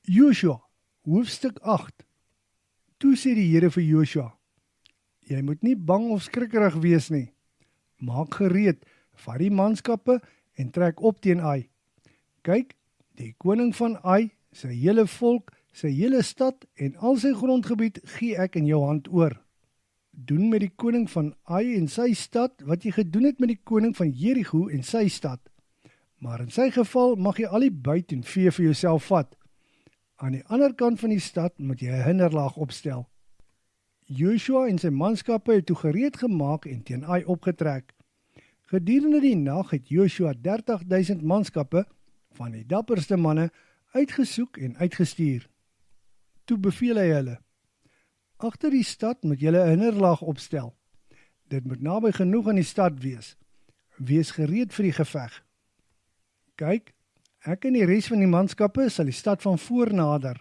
Joshua, hoofstuk 8. Toe sê die Here vir Joshua, jy moet nie bang of skrikkerig wees nie. Maak gereed, vat die manskappe en trek op teen Ai. Kyk, die koning van Ai, sy hele volk, sy hele stad en al sy grondgebied gee ek in jou hand oor. Doen met die koning van Ai en sy stad wat jy gedoen het met die koning van Jericho en sy stad. Maar in sy geval mag jy al die buit en vee vir jouself vat. Aan die ander kant van die stad moet jy 'n hinderlaag opstel. Joshua en sy manskappe het toe gereed gemaak en teen Ai opgetrek. Gedurende die nag het Joshua 30.000 manskappe van die dapperste manne uitgesoek en uitgestuur. Toe beveel hy hulle: agter die stad moet julle 'n hinderlaag opstel. Dit moet naby genoeg aan die stad wees. Wees gereed vir die geveg. Kyk, ek en die res van die manskappe sal die stad van voor nader.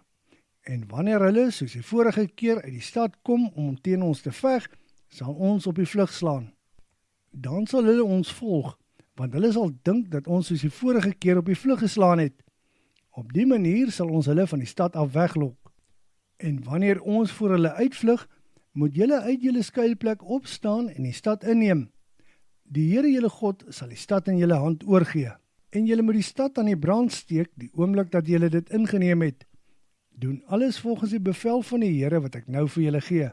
En wanneer hulle, soos die vorige keer, uit die stad kom om teen ons te veg, sal ons op die vlug slaan. Dan sal hulle ons volg, want hulle sal dink dat ons soos die vorige keer op die vlug geslaan het. Op die manier sal ons hulle van die stad af weglok. En wanneer ons voor hulle uitvlug, moet julle uit julle skuilplek opstaan en die stad inneem. Die Here julle God sal die stad in julle hand oorgee. En julle moet die stad aan die brand steek die oomblik dat julle dit ingeneem het. Doen alles volgens die bevel van die Here wat ek nou vir julle gee.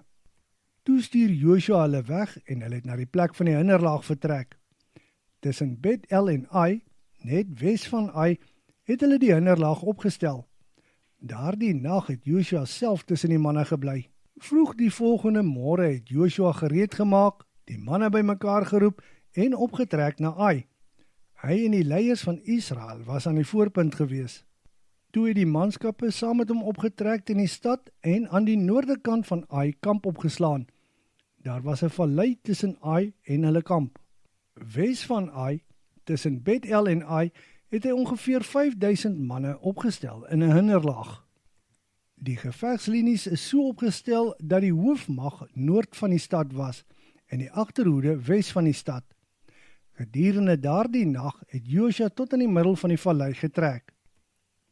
Toe stuur Joshua hulle weg en hulle het na die plek van die hinderlaag vertrek. Tussen Bet-El en Ai, net wes van Ai, het hulle die hinderlaag opgestel. Daardie nag het Joshua self tussen die manne gebly. Vroeg die volgende môre het Joshua gereed gemaak, die manne bymekaar geroep en opgetrek na Ai. Hy en die leiers van Israel was aan die voorpunt gewees. Toe het die manskappe saam met hom opgetrek in die stad en aan die noorderkant van Ai kamp opgeslaan. Daar was 'n vallei tussen Ai en hulle kamp. Wes van Ai, tussen Bet-El en Ai, het hy ongeveer 5.000 manne opgestel in 'n hinderlaag. Die gevegslinies is so opgestel dat die hoofmag noord van die stad was en die agterhoede wes van die stad. Gedurende daardie nag het Joshua tot in die middel van die vallei getrek.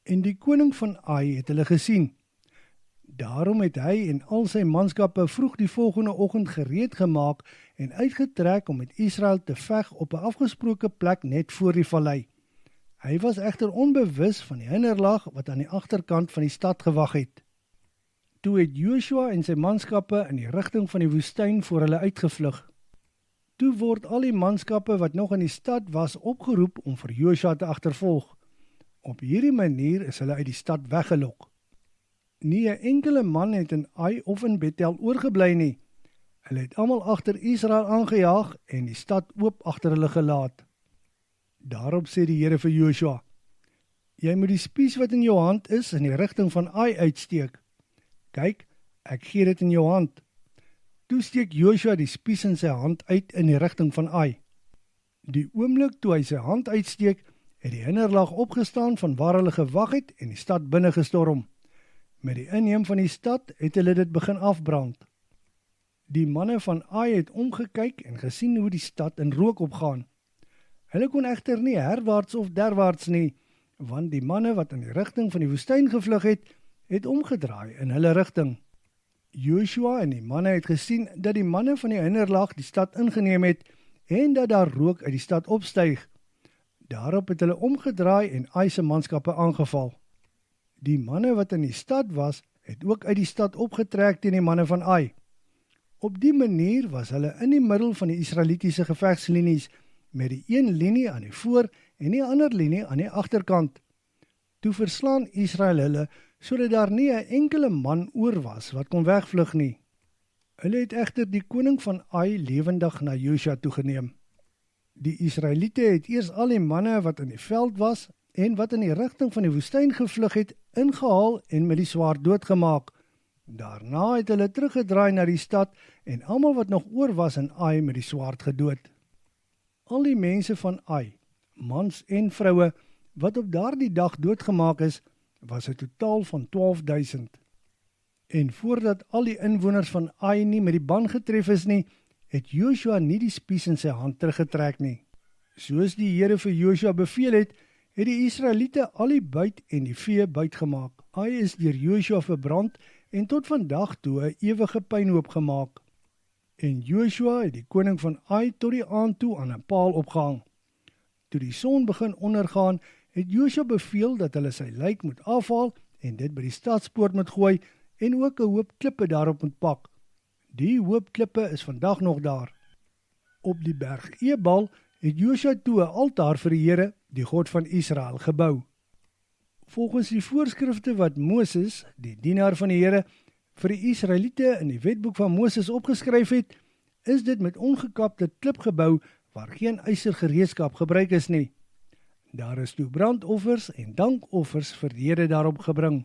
En die koning van Ai het hulle gesien. Daarom het hy en al sy manskappe vroeg die volgende oggend gereed gemaak en uitgetrek om met Israel te veg op 'n afgesproke plek net voor die vallei. Hy was egter onbewus van die hinderlaag wat aan die agterkant van die stad gewag het. Toe het Joshua en sy manskappe in die rigting van die woestyn voor hulle uitgevlug. Toe word al die manskappe wat nog in die stad was opgeroep om vir Joshua te agtervolg. Op hierdie manier is hulle uit die stad weggelok. Nie 'n enkele man het in Ai of in Bet-El oorgebly nie. Hulle het almal agter Israel aangejaag en die stad oop agter hulle gelaat. Daarop sê die Here vir Joshua: jy moet die spies wat in jou hand is in die rigting van Ai uitsteek. Kyk, ek gee dit in jou hand. Toe steek Joshua die spies in sy hand uit in die rigting van Ai. Die oomblik toe hy sy hand uitsteek, het die hinderlaag opgestaan van waar hulle gewag het en die stad binne gestorm. Met die inneem van die stad het hulle dit begin afbrand. Die manne van Ai het omgekyk en gesien hoe die stad in rook opgaan. Hulle kon egter nie herwaarts of derwaarts nie, want die manne wat in die rigting van die woestyn gevlug het omgedraai in hulle rigting. Joshua en die manne het gesien dat die manne van die hinderlaag die stad ingeneem het en dat daar rook uit die stad opstyg. Daarop het hulle omgedraai en Ai se manskappe aangeval. Die manne wat in die stad was, het ook uit die stad opgetrek teen die manne van Ai. Op die manier was hulle in die middel van die Israelitiese gevegslinies, met die een linie aan die voor en die ander linie aan die agterkant. Toe verslaan Israel hulle, sodat daar nie 'n enkele man oor was wat kon wegvlug nie. Hulle het egter die koning van Ai lewendig na Joshua toegeneem. Die Israeliete het eers al die manne wat in die veld was en wat in die rigting van die woestyn gevlug het, ingehaal en met die swaard doodgemaak. Daarna het hulle teruggedraai na die stad en almal wat nog oor was in Ai met die swaard gedood. Al die mense van Ai, mans en vroue, wat op daardie dag doodgemaak is, was 'n totaal van 12.000. En voordat al die inwoners van Ai nie met die ban getref is nie, het Joshua nie die spies in sy hand teruggetrek nie. Soos die Here vir Joshua beveel het, het die Israeliete al die buit en die vee buitgemaak. Ai is deur Joshua verbrand en tot vandag toe 'n ewige pynhoop gemaak. En Joshua het die koning van Ai tot die aand toe aan 'n paal opgehang. Toe die son begin ondergaan, het Joshua beveel dat hulle sy lijk moet afhaal en dit by die stadspoort moet gooi en ook 'n hoop klippe daarop moet pak. Die hoop klippe is vandag nog daar. Op die berg Ebal het Joshua toe 'n altaar vir die Here, die God van Israel, gebou. Volgens die voorskrifte wat Moses, die dienaar van die Here, vir die Israeliete in die wetboek van Moses opgeskryf het, is dit met ongekapte klip gebou waar geen ysergereedskap gebruik is nie. Daar is toe brandoffers en dankoffers vir die Here daarop gebring.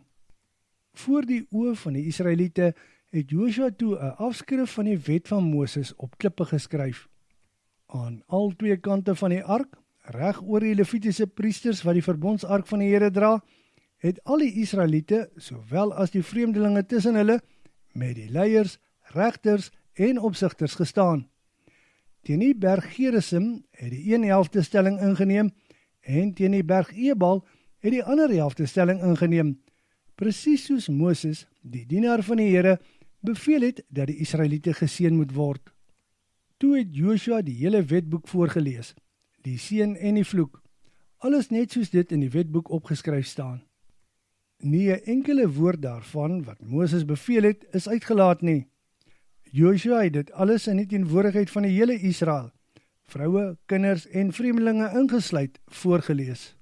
Voor die oë van die Israeliete het Joshua toe 'n afskrif van die wet van Moses op klippe geskryf. Aan al twee kante van die ark, reg oor die Levitiese priesters wat die verbondsark van die Here dra, het al die Israeliete, sowel as die vreemdelinge tussen hulle, met die leiers, regters en opsigters gestaan. Teen die berg Gerizim het die een helfte stelling ingeneem en teen die berg Ebal het die ander helfte stelling ingeneem, presies soos Moses, die dienaar van die Here, beveel het dat die Israeliete geseën moet word. Toe het Joshua die hele wetboek voorgelees, die seën en die vloek, alles net soos dit in die wetboek opgeskryf staan. Nie 'n enkele woord daarvan wat Moses beveel het, is uitgelaat nie. Joshua het dit alles in die teenwoordigheid van die hele Israel, vroue, kinders en vreemdelinge ingesluit, voorgelees.